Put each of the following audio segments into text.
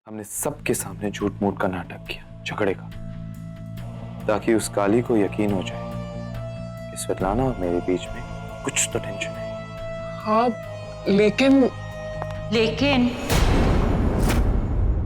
हमने सबके सामने झूठ मूठ का नाटक किया, झगड़े का, ताकि उस काली को यकीन हो जाए कि स्वेतलाना और मेरे बीच में कुछ तो टेंशन है। हाँ, लेकिन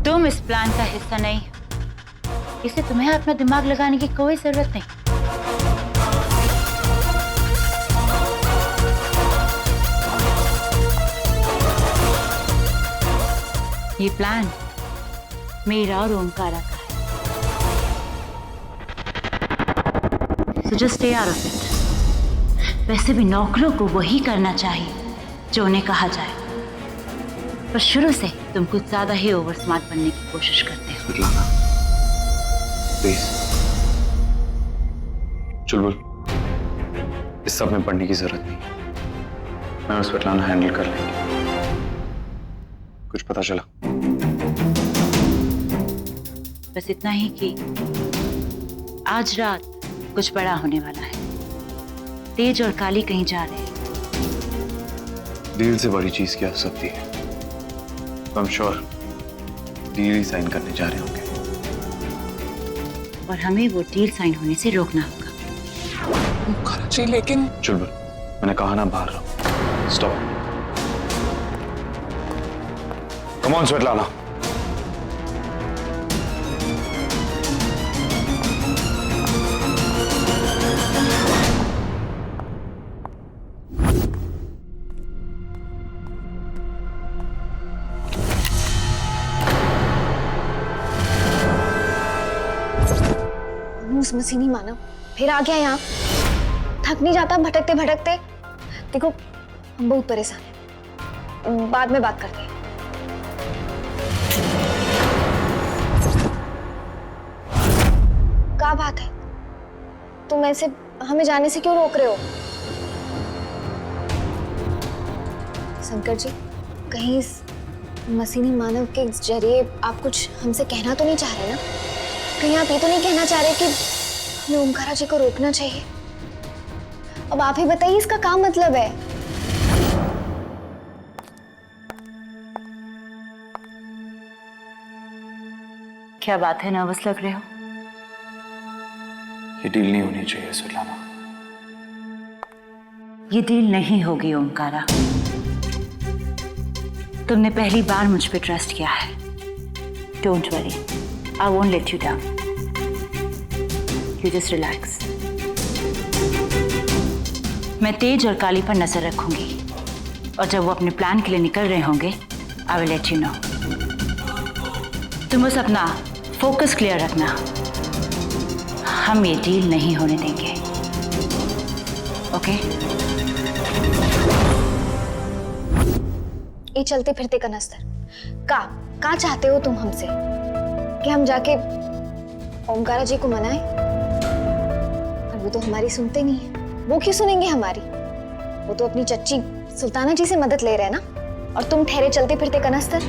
तुम इस प्लान का हिस्सा नहीं, इसे तुम्हें अपना दिमाग लगाने की कोई जरूरत नहीं। ये प्लान मेरा और ओमकारा का है। So just stay out of it। वैसे भी नौकरों को वही करना चाहिए जो उन्हें कहा जाए, पर शुरू से तुम कुछ ज्यादा ही ओवर स्मार्ट बनने की कोशिश करते हो। स्वेतलाना, प्लीज, चुलबुल, इस सब में पढ़ने की जरूरत नहीं। मैं और स्वेतलाना हैंडल कर लेंगे। कुछ पता चला? बस इतना ही कि आज रात कुछ बड़ा होने वाला है। तेज और काली कहीं जा रहे हैं। डील से बड़ी चीज क्या हो सकती है? आई एम श्योर डील ही साइन करने जा रहे होंगे, और हमें वो डील साइन होने से रोकना होगा। ओमकारा जी, लेकिन चुलबुल, मैंने कहा ना बाहर रहो। स्टॉप। Come on Svetlana. उस मसीनी मानव फिर आ गया यहाँ। थक नहीं जाता भटकते भटकते? देखो, हम बहुत परेशान हैं, बाद में बात करते हैं। क्या बात है? तुम ऐसे हमें जाने से क्यों रोक रहे हो? शंकर जी, कहीं इस मसीनी मानव के जरिए आप कुछ हमसे कहना तो नहीं चाह रहे ना? कहीं आप ये तो नहीं कहना चाह रहे कि हमें ओमकारा जी को रोकना चाहिए? अब आप ही बताइए, इसका क्या मतलब है? क्या बात है, नर्वस लग रहे हो? ये डील नहीं होनी चाहिए स्वेतलाना। ये डील नहीं होगी ओमकारा। तुमने पहली बार मुझ पे ट्रस्ट किया है। Don't worry, I won't let you down. You just relax. मैं तेज और काली पर नजर रखूंगी, और जब वो अपने प्लान के लिए निकल रहे होंगे, I will let you know. तुम बस अपना फोकस क्लियर रखना। हम ये डील नहीं होने देंगे, ओके? ये चलते फिरते कनस्तर, का चाहते हो तुम हमसे? कि हम जाके ओमकारा जी को मनाएं? पर वो तो हमारी सुनते नहीं है। वो क्यों सुनेंगे हमारी? वो तो अपनी चच्ची सुल्ताना जी से मदद ले रहे हैं ना, और तुम ठहरे चलते फिरते कनस्तर।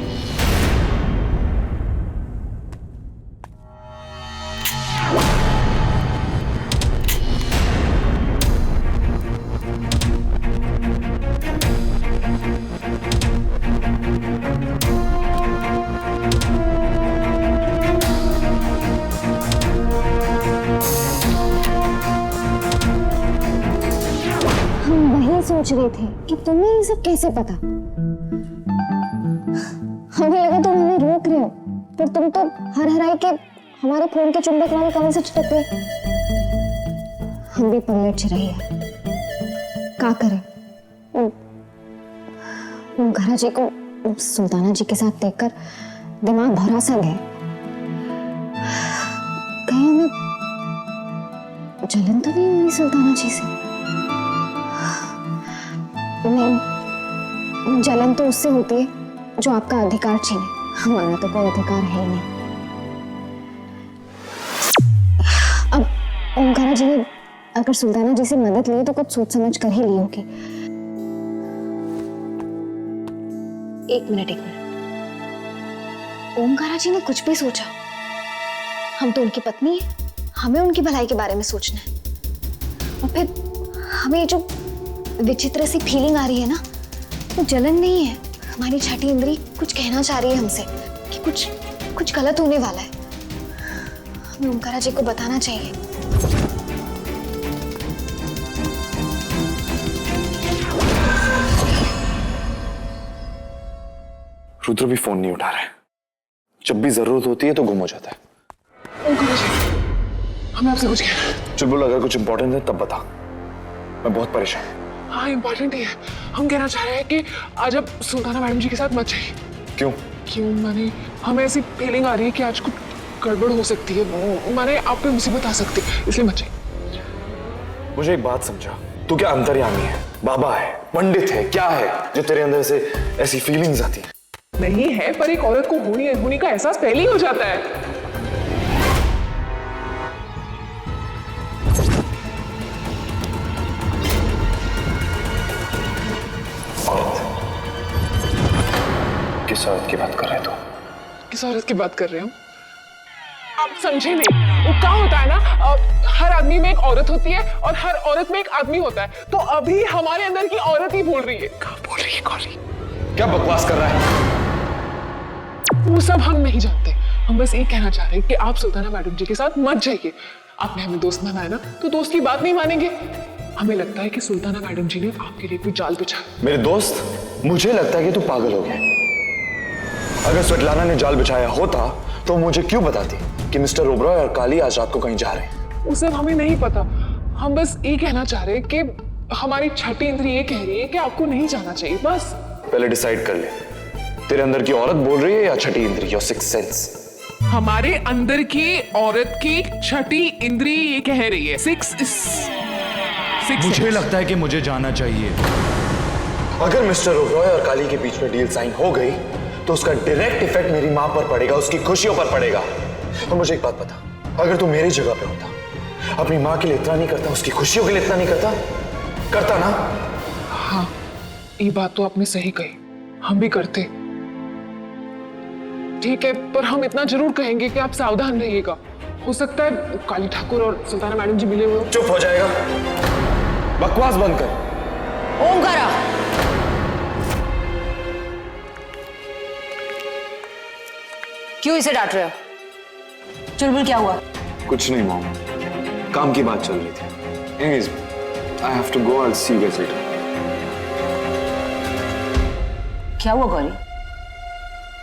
सोच रहे थे कि तुम्हें ये सब कैसे पता? हमें लगा तुम हमें रोक रहे हो, पर तुम तो हर हराई के हमारे फोन के चुंबक वाले कमरे से चिपक गए। हम भी पलट रहे हैं, क्या करें? ओमकारा जी को सुल्ताना जी के साथ देखकर दिमाग भरा सा गया। कहीं हमें जलन तो नहीं हुई सुल्ताना जी से? नहीं, जलन तो उससे होती है जो आपका अधिकार छीने। हमारा तो कोई अधिकार है नहीं। अब ओमकारा जी ने अगर सुल्ताना जी से मदद ली तो कुछ सोच समझ कर ही ली होगी। एक मिनट। ओमकारा जी ने कुछ भी सोचा, हम तो उनकी पत्नी है, हमें उनकी भलाई के बारे में सोचना है। और फिर हमें जो विचित्र सी फीलिंग आ रही है ना, वो जलन नहीं है। हमारी छठी इंद्री कुछ कहना चाह रही है हमसे कि कुछ कुछ गलत होने वाला है। हमें ओमकारा जी को बताना चाहिए। रुद्र भी फोन नहीं उठा रहा है। जब भी जरूरत होती है तो गुम हो जाता है। ओमकारा जी, हमें आपसे कुछ कहना है। चुलबुल, अगर कुछ इंपॉर्टेंट है तब बता, मैं बहुत परेशान हूँ। हाँ इम्पोर्टेंट ही है। हम कहना चाह रहे हैं कि आज आप सुल्ताना मैडम जी के साथ मत जाइए। क्यों? क्यों माने हमें ऐसी फीलिंग आ रही है कि आज कुछ गड़बड़ हो सकती है, माने आप पे मुसीबत आ सकती है, इसलिए मत जाइए। मुझे एक बात समझा, तू क्या अंतर्यामी है, बाबा है, पंडित है, क्या है जो तेरे अंदर से ऐसी फीलिंग्स आती है? नहीं है, पर एक औरत को होनी का एहसास पहले ही हो जाता है। औरत? किस औरत की बात कर रहे तू? किस औरत की बात कर रहे हो आप? समझे नहीं, वो क्या होता है ना, हर आदमी में एक औरत होती है और हर औरत में एक आदमी होता है। तो अभी हमारे अंदर की औरत ही बोल रही है। क्या बोल रही है गौरी? क्या बकवास कर रहा है? वो सब हम नहीं जानते। हम बस ये कहना चाह रहे हैं कि आप सुल्ताना मैडम जी के साथ मत जाइए। आपने हमें दोस्त बनाया ना, तो दोस्त की बात नहीं मानेंगे। हमें लगता है कि सुल्ताना मैडम जी ने आपके लिए कोई जाल बिछा। मेरे दोस्त, मुझे लगता है कि तू पागल हो गया। अगर स्वेटलाना ने जाल बिछाया होता तो मुझे क्यों बताती कि मिस्टर ओबरॉय और काली आज रात को कहीं जा रहे हैं? वो सब हमें नहीं पता। हम बस ये कहना चाह रहे हैं कि हमारी छठी इंद्री ये कह रही है कि आपको नहीं जाना चाहिए। बस पहले डिसाइड कर ले, तेरे अंदर की औरत बोल रही है या छठी इंद्री, योर सिक्स्थ सेंस? हमारे अंदर की औरत की छठी इंद्री ये कह रही है। मुझे लगता है कि मुझे जाना चाहिए। अगर मिस्टर ओबरॉय और काली के बीच में डील साइन हो गई तो उसका डायरेक्ट इफेक्ट मेरी मां पर पड़ेगा, उसकी खुशियों पर पड़ेगा। और मुझे एक बात बता, अगर तू मेरी जगह पे होता, अपनी मां के लिए इतना नहीं करता, उसकी खुशियों के लिए इतना नहीं करता ना? हाँ, ये बात तो आपने सही कही, हम भी करते। ठीक है, पर हम इतना जरूर कहेंगे कि आप सावधान रहिएगा। हो सकता है काली ठाकुर और सुल्ताना मैडम जी मिले हुए हो। चुप हो जाएगा, बकवास बंद कर। ओमकारा, क्यों इसे डांट रहे हो? चुलबुल, क्या हुआ? कुछ नहीं मॉम, काम की बात चल रही थी। Anyways, I have to go, I will see you guys later. क्या हुआ गौरी?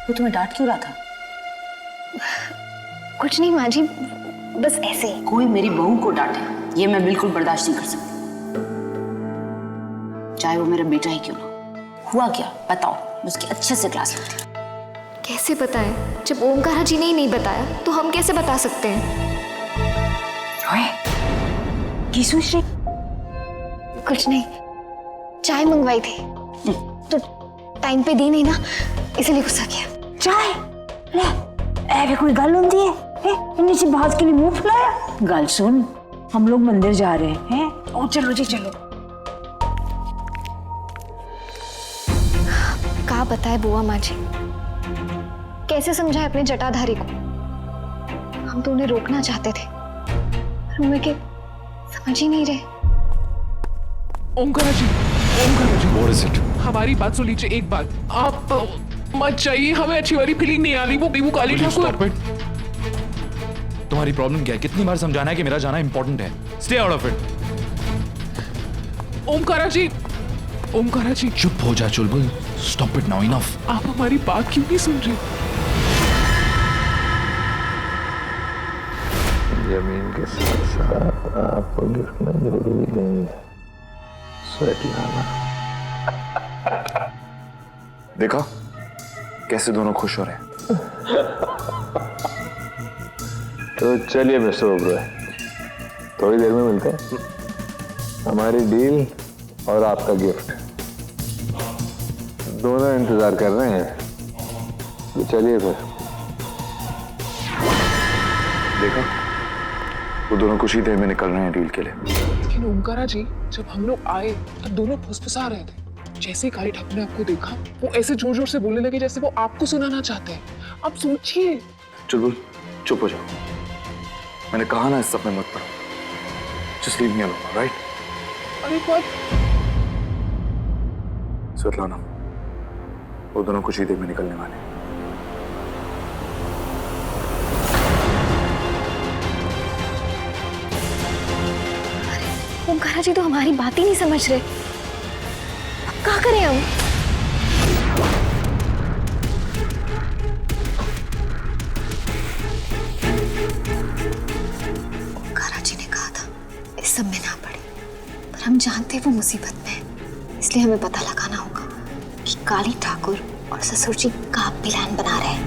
वो तुम्हें डांट क्यों रहा था? कुछ नहीं माँ जी, बस ऐसे ही। कोई मेरी बहू को डांटे, ये मैं बिल्कुल बर्दाश्त नहीं कर सकती, चाहे वो मेरा बेटा ही क्यों ना। हुआ क्या बताओ, मैं उसकी अच्छे से क्लास लेती। कैसे बताएं? जब ओमकारा जी ने ही नहीं बताया तो हम कैसे बता सकते हैं? की सोच रही? कुछ नहीं, चाय मंगवाई थी तो टाइम पे दी नहीं ना, इसलिए गुस्सा किया। चाय ले, ऐसे कोई गल होती है? इन्हीं से बात के लिए मुंह फुलाया। गल सुन, हम लोग मंदिर जा रहे हैं। ओ चलो जी चलो। क्या बताए बुआ माँ जी, कैसे समझाए अपने जटाधारी को? हम तो उन्हें रोकना चाहते थे, पर उन्हें के समझ ही नहीं रहे। ओमकारा जी, What is it? हमारी बात सुन लीजिए एक बात। आप मत जाइए, हमें अच्छी वाली फीलिंग नहीं आ रही। वो काली Will you Thakur. stop it? तुम्हारी प्रॉब्लम क्या है? कितनी बार समझाना है कि मेरा जाना इंपॉर्टेंट है? Stay out of it. Omkara जी चुप हो जा चुलबुल। Stop it now, enough. आप हमारी बात क्यों नहीं सुन रहे? जमीन के साथ साथ आपको गिफ्ट में जरूर देंगे स्वेटलाना। देखा कैसे दोनों खुश हो रहे हैं। तो चलिए मिस्टर ओबरॉय, थोड़ी देर में मिलते हैं। हमारी डील और आपका गिफ्ट दोनों इंतजार कर रहे हैं, तो चलिए फिर। देखा, वो दोनों कुछ ही देर में निकल रहे हैं डील के लिए। लेकिन ओमकारा जी, जब हम लोग आए तब दोनों फुसफुसा रहे थे। जैसे ही काली ठाकुर ने आपको देखा, वो ऐसे जोर जोर से बोलने लगे जैसे वो आपको सुनाना चाहते हैं। आप सोचिए। चुलबुल, चुप हो जाओ। मैंने कहा ना, इस सब में मत पड़ो। Just leave me alone, right? अरे पर स्वेटलाना, वो दोनों कुछ ही देर में निकलने वाले हैं। ओमकारा जी तो हमारी बात ही नहीं समझ रहे। अब क्या करें हम? ओमकारा जी ने कहा था इस सब में ना पड़े, पर हम जानते वो मुसीबत में है, इसलिए हमें पता लगाना होगा कि काली ठाकुर और ससुर जी का प्लान बना रहे हैं।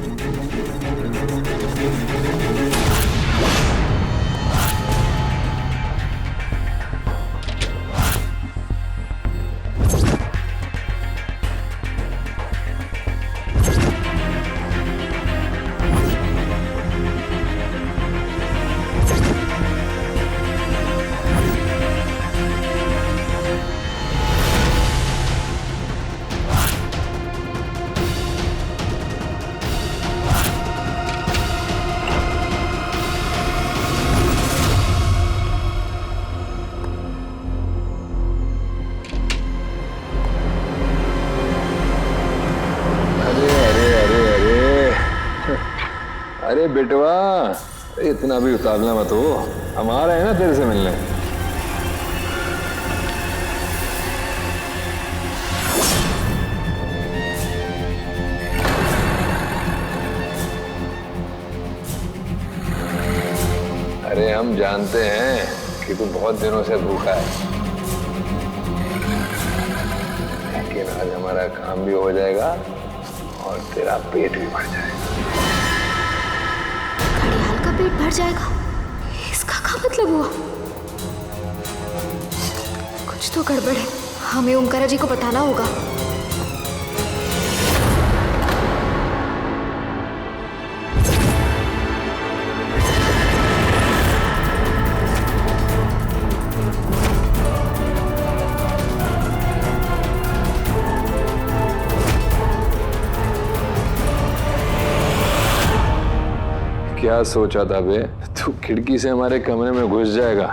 अरे बेटवा, इतना भी उतावला मत हो, हम आ रहे हैं ना तेरे से मिलने। अरे हम जानते हैं कि तू बहुत दिनों से भूखा है, लेकिन आज हमारा काम भी हो जाएगा और तेरा पेट भी भर जाएगा। घड़ियाल का पेट भर जाएगा? इसका क्या मतलब हुआ? कुछ तो गड़बड़ है, हमें ओमकारा जी को बताना होगा। क्या सोचा था बे? तू खिड़की से हमारे कमरे में घुस जाएगा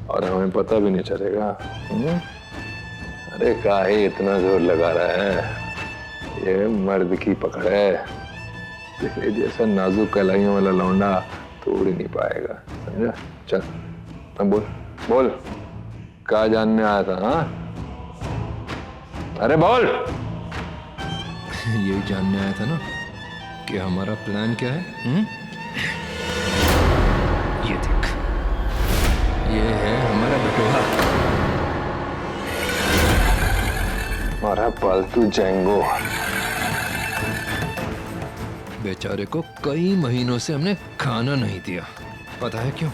और हमें पता भी नहीं चलेगा। अरे काहे इतना जोर लगा रहा है? ये मर्द की पकड़ है, तेरे जैसा नाजुक कलाइयों वाला लौंडा तोड़ ही नहीं पाएगा, समझा? चल अब बोल बोल, क्या जानने आया था? हाँ अरे बोल। यही जानने आया था ना कि हमारा प्लान क्या है। ये देख, ये है हमारा बटुआ, हमारा पालतू जैंगो। बेचारे को कई महीनों से हमने खाना नहीं दिया, पता है क्यों?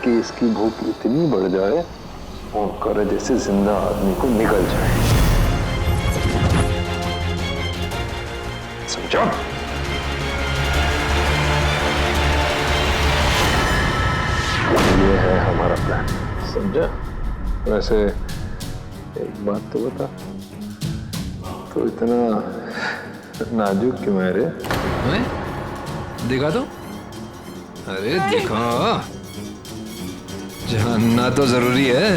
कि इसकी भूख इतनी बढ़ जाए और करे जैसे जिंदा आदमी को निकल जाए, समझो? ये है हमारा प्लान, समझा? वैसे एक बात तो बता, तो इतना नाजुक क्यों है रे? हैं? दिखा दो। अरे दिखा, जानना तो जरूरी है।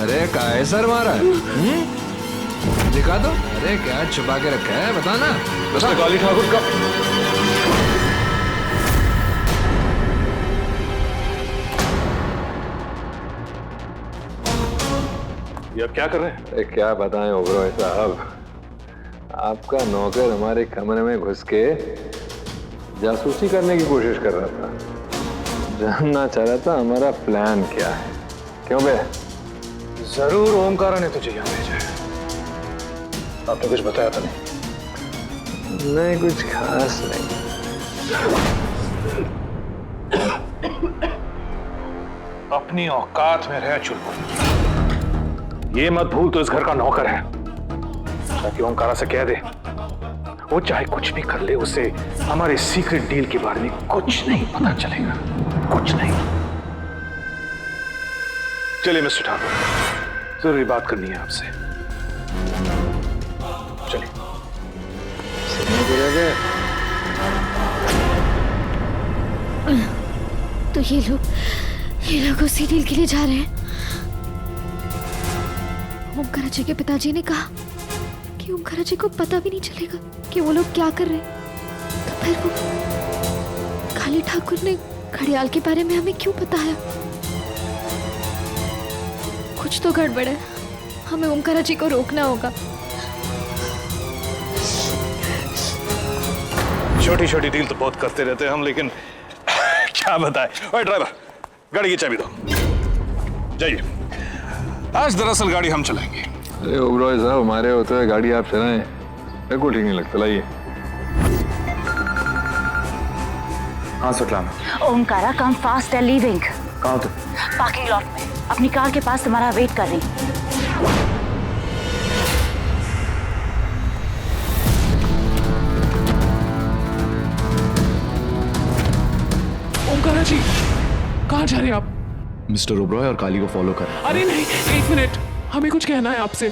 अरे काहे सर मारा है? दिखा दो। अरे क्या छुपा के रखा है, बताना। मिस्टर काली ठाकुर का ये अब क्या कर रहे हैं? क्या बताएं ओबरॉय साहब, आपका नौकर हमारे कमरे में घुस के जासूसी करने की कोशिश कर रहा था, जानना चाह रहा था हमारा प्लान क्या है। क्यों बे? जरूर ओमकारा ने तुझे यहाँ भेजा है। आपने कुछ बताया था? नहीं, कुछ खास नहीं। अपनी औकात में रह चुलबुल, ये मत भूल तो इस घर का नौकर है। ताकि ओमकारा से कह दे, वो चाहे कुछ भी कर ले, उसे हमारे सीक्रेट डील के बारे में कुछ नहीं पता चलेगा, कुछ नहीं। चलिए मिस्टर ठाकुर, जरूरी बात करनी है आपसे, चलिए। तो ये लोग उसी डील के लिए जा रहे हैं। ओमकारा जी के पिताजी ने कहा कि ओमकारा जी को पता भी नहीं चलेगा कि वो लोग क्या कर रहे हैं। तो फिर वो काली ठाकुर ने घड़ियाल के बारे में हमें क्यों बताया? कुछ तो गड़बड़ है, हमें ओमकारा जी को रोकना होगा। छोटी छोटी डील तो बहुत करते रहते हैं हम, लेकिन क्या बताएं। ओए ड्राइवर, गाड़ी की चाबी दो, जाइए। आज दरअसल गाड़ी हम चलाएंगे। अरे ओबरॉय साहब, हमारे होते हुए गाड़ी आप चलाएं, मेरे को ठीक नहीं लगता। लाइए। हाँ सुटलाना। ओमकारा कम फास्ट है, लीविंग। कहाँ तुम? पार्किंग लॉट में अपनी कार के पास तुम्हारा वेट कर रही। ओमकारा जी, कहाँ जा रहे हैं आप? मिस्टर ओबरॉय और काली को फॉलो कर। अरे नहीं, एक मिनट, हमें कुछ कहना है आपसे।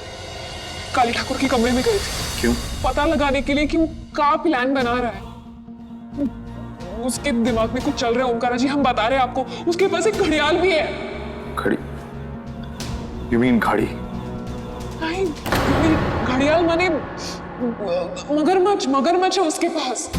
काली ठाकुर के कमरे में गए थे। क्यों? पता लगाने के लिए कि वो क्या प्लान बना रहा है। उसके दिमाग में कुछ चल रहा है ओमकारा जी, हम बता रहे हैं आपको। उसके पास एक घड़ियाल भी है। घड़ी? You mean घड़ी? नहीं, घड़ियाल माने मगरमच्छ। मगरमच्छ है उसके पास।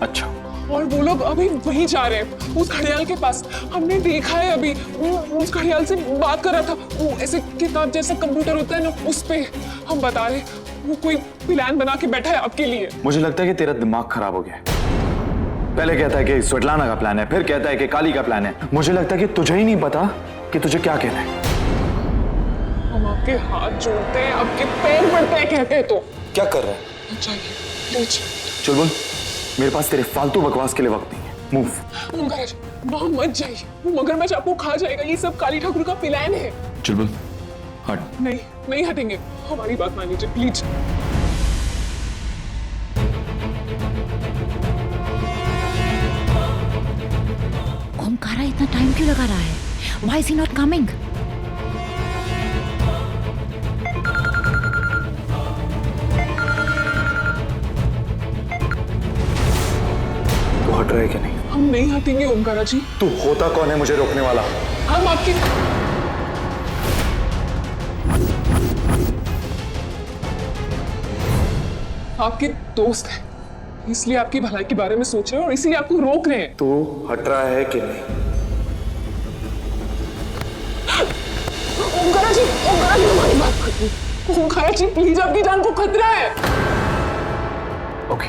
अच्छा। और वो लोग अभी वहीं जा रहे हैं, उस घड़ियाल के पास। हमने देखा है अभी, वो उस घड़ियाल से बात कर रहा था। वो ऐसे किताब जैसा कंप्यूटर होता है ना, उस पे। हम बता रहे वो कोई प्लान बना के बैठा है आपके लिए। मुझे लगता है कि तेरा दिमाग खराब हो गया है। पहले कहता है कि स्वेटलाना का प्लान है, फिर कहता है कि काली का प्लान है। मुझे लगता है कि तुझे ही नहीं पता कि तुझे क्या कहना है। हम आपके हाथ जोड़ते हैं, आपके पैर पड़ते हैं कहते हैं तो। क्या कर रहा है? चाहिए प्लीज। चुलबुल, मेरे पास तेरे फालतू बकवास के लिए वक्त नहीं है। मूव। ओमकारा जी, वहां मत जाइए, वो मगरमच्छ आपको खा जाएगा। ये सब काली ठाकुर का प्लान है। चुलबुल हट। नहीं, नहीं हटेंगे, हमारी बात मान लीजिए प्लीज। ओमकारा इतना टाइम क्यों लगा रहा है? Why is he not coming? तू हट रहा है कि नहीं? हम नहीं हटेंगे ओमकारा जी। तू होता कौन है मुझे रोकने वाला? हम आपके आपके दोस्त हैं, इसलिए आपकी भलाई के बारे में सोच रहे हैं और इसीलिए आपको रोक रहे हैं। तू हट रहा है कि नहीं? ओमकारा जी, हमारी बात करिए। ओमकारा जी प्लीज, आपकी जान को खतरा है। ओके,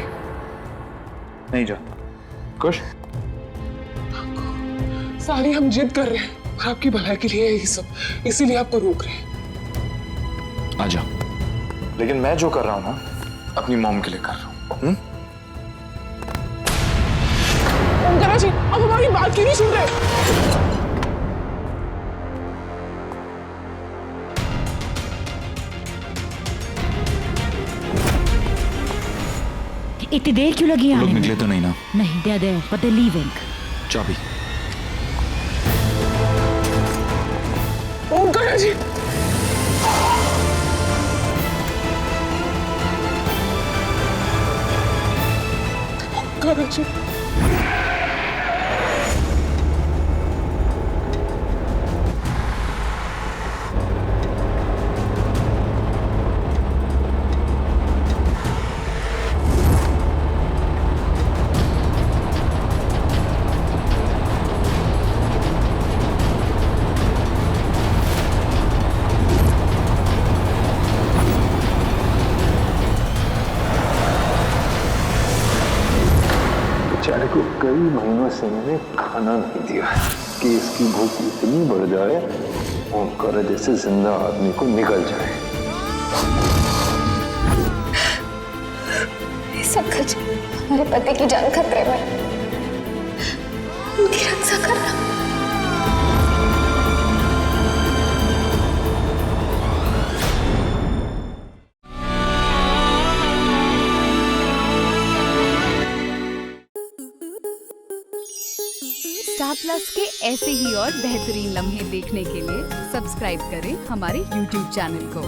नहीं जाता। खुश? सारी हम जिद कर रहे हैं और आपकी भलाई के लिए ये सब, इसीलिए आपको रोक रहे हैं। आजा। लेकिन मैं जो कर रहा हूं ना, अपनी मॉम के लिए कर रहा हूं। ओमकारा जी, अब हमारी बात क्यों नहीं सुन रहे? इतनी देर क्यों लगी लोग आने में? निकले तो नहीं ना? नहीं, they are there, but they're leaving. चाबी। ओमकारा जी, ओमकारा जी, बेचारे को कई महीनों से मैंने खाना नहीं दिया कि इसकी भूख इतनी बढ़ जाए ओमकारा जैसे जिंदा आदमी को निकल जाए। ऐसा कुछ, हमारे पति की जान खतरे में, उनकी रक्षा करना। स्टार प्लस के ऐसे ही और बेहतरीन लम्हे देखने के लिए सब्सक्राइब करें हमारे YouTube चैनल को।